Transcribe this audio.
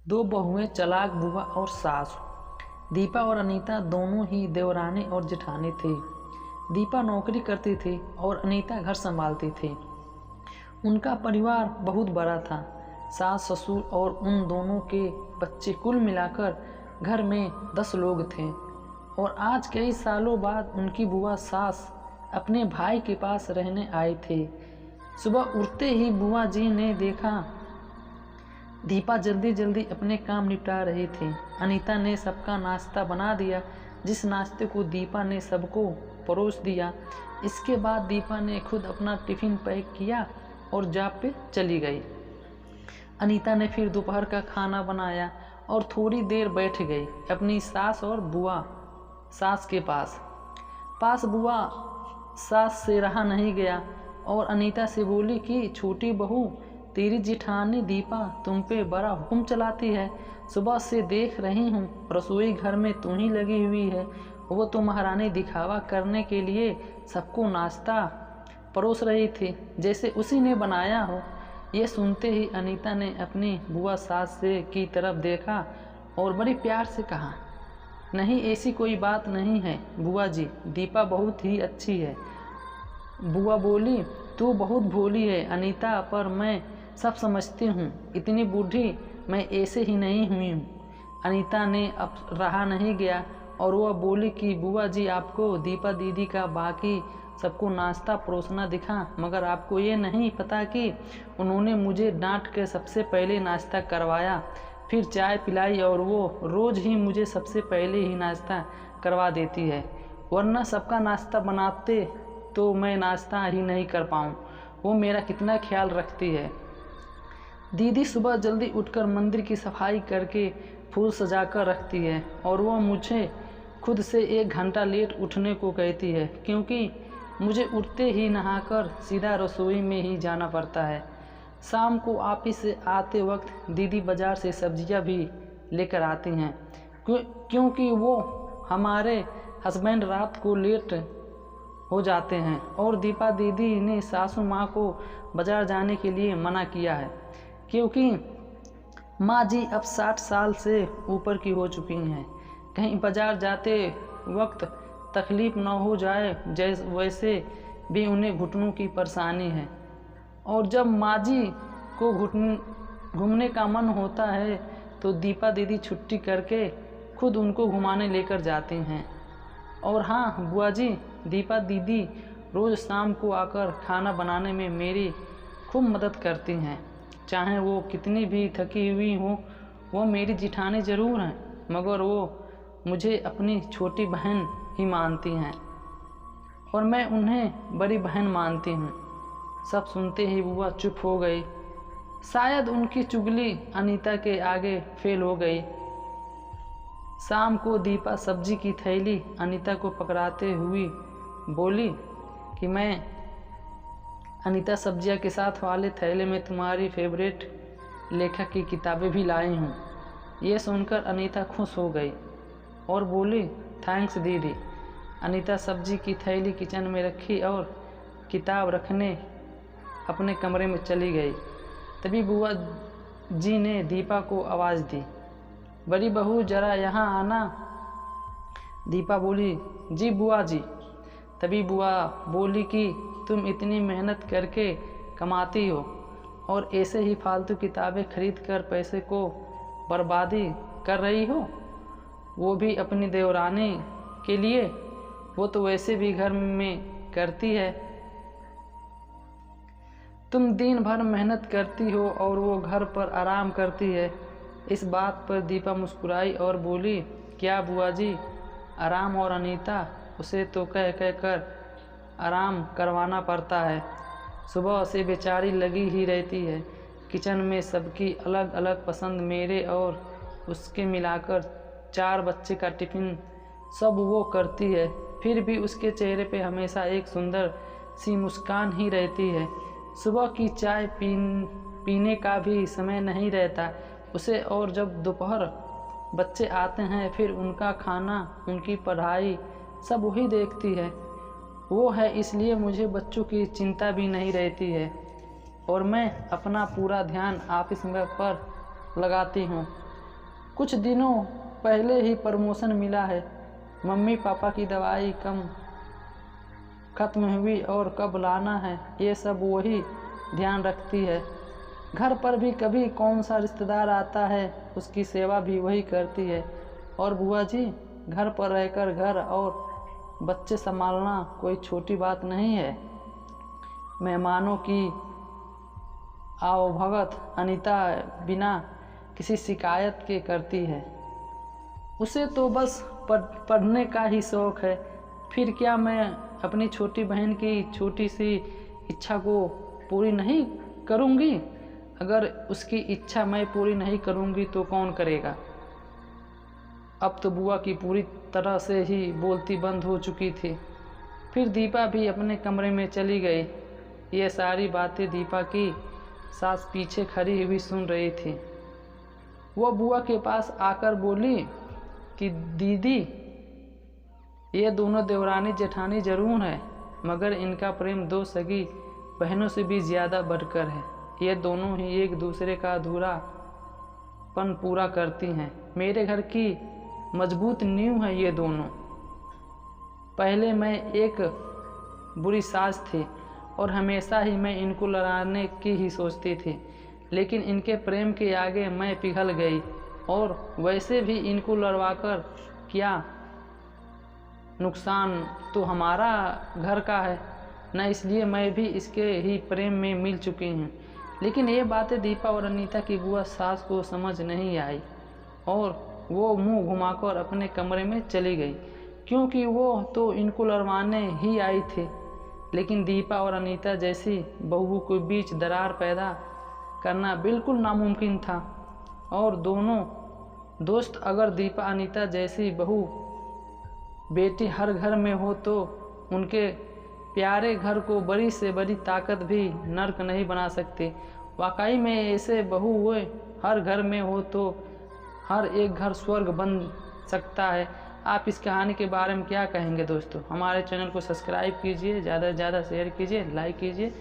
दो बहुएं, चालाक बुआ और सास। दीपा और अनीता दोनों ही देवरानी और जेठानी थी। दीपा नौकरी करती थी और अनीता घर संभालती थी। उनका परिवार बहुत बड़ा था। सास, ससुर और उन दोनों के बच्चे, कुल मिलाकर घर में 10 लोग थे। और आज कई सालों बाद उनकी बुआ सास अपने भाई के पास रहने आई थी। सुबह उठते ही बुआ जी ने देखा दीपा जल्दी जल्दी अपने काम निपटा रही थी। अनीता ने सबका नाश्ता बना दिया, जिस नाश्ते को दीपा ने सबको परोस दिया। इसके बाद दीपा ने खुद अपना टिफ़िन पैक किया और जॉब पे चली गई। अनीता ने फिर दोपहर का खाना बनाया और थोड़ी देर बैठ गई अपनी सास और बुआ सास के पास बुआ सास से रहा नहीं गया और अनीता से बोली कि छोटी बहू, तेरी जिठानी दीपा तुम पे बड़ा हुक्म चलाती है। सुबह से देख रही हूँ रसोई घर में तू ही लगी हुई है। वो तो महारानी दिखावा करने के लिए सबको नाश्ता परोस रही थी, जैसे उसी ने बनाया हो। ये सुनते ही अनीता ने अपनी बुआ सास से की तरफ देखा और बड़ी प्यार से कहा, नहीं, ऐसी कोई बात नहीं है बुआ जी, दीपा बहुत ही अच्छी है। बुआ बोली, तू बहुत भोली है अनीता, पर मैं सब समझती हूँ। इतनी बूढ़ी मैं ऐसे ही नहीं हुई हूँ। अनीता ने अब रहा नहीं गया और वह बोली कि बुआ जी, आपको दीपा दीदी का बाकी सबको नाश्ता परोसना दिखा, मगर आपको ये नहीं पता कि उन्होंने मुझे डांट कर सबसे पहले नाश्ता करवाया, फिर चाय पिलाई और वो रोज़ ही मुझे सबसे पहले ही नाश्ता करवा देती है। वरना सबका नाश्ता बनाते तो मैं नाश्ता ही नहीं कर पाऊँ। वो मेरा कितना ख्याल रखती है। दीदी सुबह जल्दी उठकर मंदिर की सफाई करके फूल सजा कर रखती है और वो मुझे खुद से 1 घंटा लेट उठने को कहती है, क्योंकि मुझे उठते ही नहाकर सीधा रसोई में ही जाना पड़ता है। शाम को ऑफिस से आते वक्त दीदी बाज़ार से सब्जियां भी लेकर आती हैं, क्योंकि वो हमारे हस्बैंड रात को लेट हो जाते हैं और दीपा दीदी ने सासू माँ को बाज़ार जाने के लिए मना किया है, क्योंकि माँ जी अब 60 साल से ऊपर की हो चुकी हैं। कहीं बाज़ार जाते वक्त तकलीफ़ न हो जाए, वैसे भी उन्हें घुटनों की परेशानी है। और जब माँ जी को घूमने का मन होता है तो दीपा दीदी छुट्टी करके खुद उनको घुमाने लेकर जाती हैं। और हाँ बुआ जी, दीपा दीदी रोज़ शाम को आकर खाना बनाने में मेरी खूब मदद करती हैं। चाहे वो कितनी भी थकी हुई हो, वो मेरी जिठानी ज़रूर हैं, मगर वो मुझे अपनी छोटी बहन ही मानती हैं और मैं उन्हें बड़ी बहन मानती हूँ। सब सुनते ही बुआ चुप हो गई। शायद उनकी चुगली अनीता के आगे फेल हो गई। शाम को दीपा सब्जी की थैली अनीता को पकड़ाते हुई बोली कि मैं अनीता सब्जियां के साथ वाले थैले में तुम्हारी फेवरेट लेखक की किताबें भी लाई हूँ। ये सुनकर अनीता खुश हो गई और बोली, थैंक्स दीदी। अनीता सब्जी की थैली किचन में रखी और किताब रखने अपने कमरे में चली गई। तभी बुआ जी ने दीपा को आवाज़ दी, बड़ी बहू जरा यहाँ आना। दीपा बोली, जी बुआ जी। तभी बुआ बोली कि तुम इतनी मेहनत करके कमाती हो और ऐसे ही फालतू किताबें खरीद कर पैसे को बर्बादी कर रही हो, वो भी अपनी देवरानी के लिए। वो तो वैसे भी घर में करती है। तुम दिन भर मेहनत करती हो और वो घर पर आराम करती है। इस बात पर दीपा मुस्कुराई और बोली, क्या बुआ जी, आराम? और अनीता, उसे तो कह कह कर आराम करवाना पड़ता है। सुबह से बेचारी लगी ही रहती है। किचन में सबकी अलग अलग पसंद, मेरे और उसके मिलाकर 4 बच्चे का टिफ़िन सब वो करती है। फिर भी उसके चेहरे पे हमेशा एक सुंदर सी मुस्कान ही रहती है। सुबह की चाय पीने का भी समय नहीं रहता उसे, और जब दोपहर बच्चे आते हैं फिर उनका खाना, उनकी पढ़ाई सब वही देखती है। वो है, इसलिए मुझे बच्चों की चिंता भी नहीं रहती है और मैं अपना पूरा ध्यान ऑफिस में पर लगाती हूँ। कुछ दिनों पहले ही प्रमोशन मिला है। मम्मी पापा की दवाई कम ख़त्म हुई और कब लाना है ये सब वही ध्यान रखती है। घर पर भी कभी कौन सा रिश्तेदार आता है उसकी सेवा भी वही करती है। और बुआ जी, घर पर रहकर घर और बच्चे संभालना कोई छोटी बात नहीं है। मेहमानों की आवभगत अनीता बिना किसी शिकायत के करती है। उसे तो बस पढ़ने का ही शौक़ है। फिर क्या मैं अपनी छोटी बहन की छोटी सी इच्छा को पूरी नहीं करूँगी? अगर उसकी इच्छा मैं पूरी नहीं करूँगी तो कौन करेगा? अब तो बुआ की पूरी तरह से ही बोलती बंद हो चुकी थी। फिर दीपा भी अपने कमरे में चली गई। ये सारी बातें दीपा की सास पीछे खड़ी हुई सुन रही थी। वो बुआ के पास आकर बोली कि दीदी, ये दोनों देवरानी जेठानी जरूर है, मगर इनका प्रेम दो सगी बहनों से भी ज़्यादा बढ़कर है। ये दोनों ही एक दूसरे का अधूरापन पूरा करती हैं। मेरे घर की मजबूत नींव है ये दोनों। पहले मैं एक बुरी सास थी और हमेशा ही मैं इनको लड़ाने की ही सोचती थी, लेकिन इनके प्रेम के आगे मैं पिघल गई। और वैसे भी इनको लड़वाकर क्या नुकसान तो हमारा घर का है न, इसलिए मैं भी इसके ही प्रेम में मिल चुकी हूँ। लेकिन ये बातें दीपा और अनीता की बुआ सास को समझ नहीं आई और वो मुंह घुमाकर अपने कमरे में चली गई, क्योंकि वो तो इनको लड़वाने ही आई थी। लेकिन दीपा और अनीता जैसी बहू के बीच दरार पैदा करना बिल्कुल नामुमकिन था। और दोनों दोस्त, अगर दीपा अनीता जैसी बहू बेटी हर घर में हो तो उनके प्यारे घर को बड़ी से बड़ी ताकत भी नर्क नहीं बना सकती। वाकई में ऐसे बहू हुए हर घर में हो तो हर एक घर स्वर्ग बन सकता है। आप इस कहानी के बारे में क्या कहेंगे दोस्तों? हमारे चैनल को सब्सक्राइब कीजिए, ज़्यादा से ज़्यादा शेयर कीजिए, लाइक कीजिए।